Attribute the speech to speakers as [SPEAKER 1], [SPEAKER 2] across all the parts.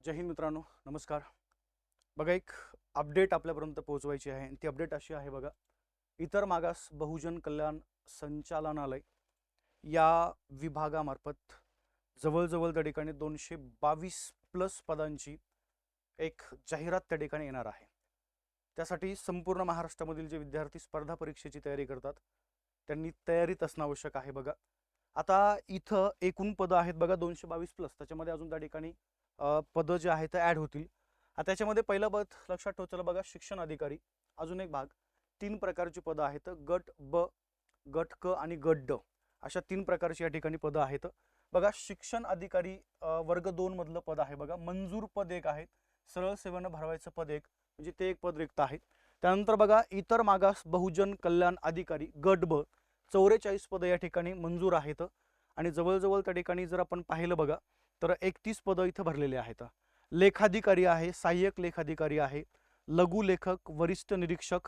[SPEAKER 1] जय हिंद मित्रांनो, नमस्कार. बघा, एक अपडेट आपल्यापर्यंत पोहोचवायची आहे आणि ती अपडेट अशी आहे. बघा, इतर मागास बहुजन कल्याण संचालनालय या विभागामार्फत जवळजवळ त्या ठिकाणी 222 प्लस पदांची एक जाहिरात त्या ठिकाणी येणार आहे. त्यासाठी संपूर्ण महाराष्ट्रामधील जे विद्यार्थी स्पर्धा परीक्षेची तयारी करतात त्यांनी तयारीत असणं आवश्यक आहे. बघा, आता इथं एकूण पदं आहेत बघा 222 प्लस. त्याच्यामध्ये अजून त्या ठिकाणी पदं जे आहेत ते ॲड होतील. आता त्याच्यामध्ये पहिलं पद लक्षात ठेवा. चला बघा, शिक्षण अधिकारी. अजून एक भाग, 3 प्रकारची पदं आहेत. गट ब, गट क आणि गट ड अशा 3 प्रकारची या ठिकाणी पदं आहेत. बघा, शिक्षण अधिकारी वर्ग 2 मधलं पद आहे. बघा, मंजूर पद एक आहे, सरळ सेवेनं भरवायचं पद एक, म्हणजे ते एक पद रिक्त आहे. त्यानंतर बघा, इतर मागास बहुजन कल्याण अधिकारी गट ब 44 पदं या ठिकाणी मंजूर आहेत. आणि जवळजवळ त्या ठिकाणी जर आपण पाहिलं बघा तर 31 पदं इथं भरलेले आहेत. लेखाधिकारी आहे, सहाय्यक लेखाधिकारी आहे, लघुलेखक, वरिष्ठ निरीक्षक,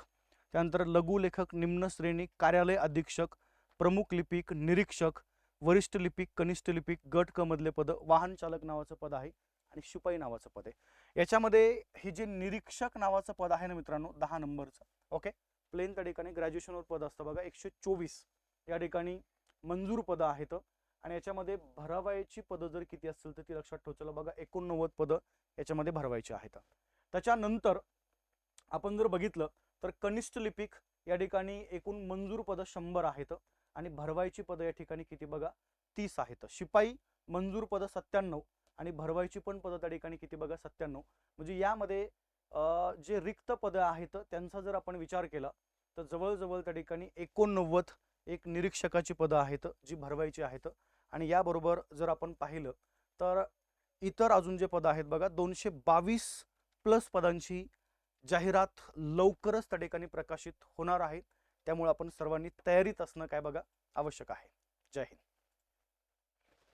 [SPEAKER 1] त्यानंतर लघुलेखक निम्न श्रेणी कार्यालय अधीक्षक, प्रमुख लिपिक, निरीक्षक, वरिष्ठ लिपिक, कनिष्ठ लिपिक, गट क मधले पद, वाहन चालक नावाचं पद आहे आणि शिपाई नावाचं पद आहे. याच्यामध्ये हे जे निरीक्षक नावाचं पद आहे ना मित्रांनो, 10 नंबरचं, ओके, प्लेन त्या ठिकाणी ग्रॅज्युएशनवर पद असतं बघा. 124 या ठिकाणी मंजूर पदं आहेत. आणि याच्यामध्ये भरवायची पदं जर किती असतील तर ती लक्षात ठेवायला बघा, 89 पदं याच्यामध्ये भरवायची आहेत. त्याच्यानंतर आपण जर बघितलं तर कनिष्ठ लिपिक या ठिकाणी एकूण मंजूर पदं 100 आहेत आणि भरवायची पदं या ठिकाणी किती बघा, 30 आहेत. शिपाई मंजूर पदं 97 आणि भरवायची पण पदं त्या ठिकाणी किती बघा, 97. म्हणजे यामध्ये जे रिक्त पदं आहेत त्यांचा जर आपण विचार केला तर जवळजवळ त्या ठिकाणी 89 एक निरीक्षकाची पदं आहेत जी भरवायची आहेत. आणि याबरोबर जर आपण पाहिलं तर इतर अजून जे पदं आहेत बघा, 222 प्लस पदांची जाहिरात लवकरच त्या ठिकाणी प्रकाशित होणार आहे. त्यामुळे आपण सर्वांनी तयारीत असणं काय बघा आवश्यक आहे. जय हिंद.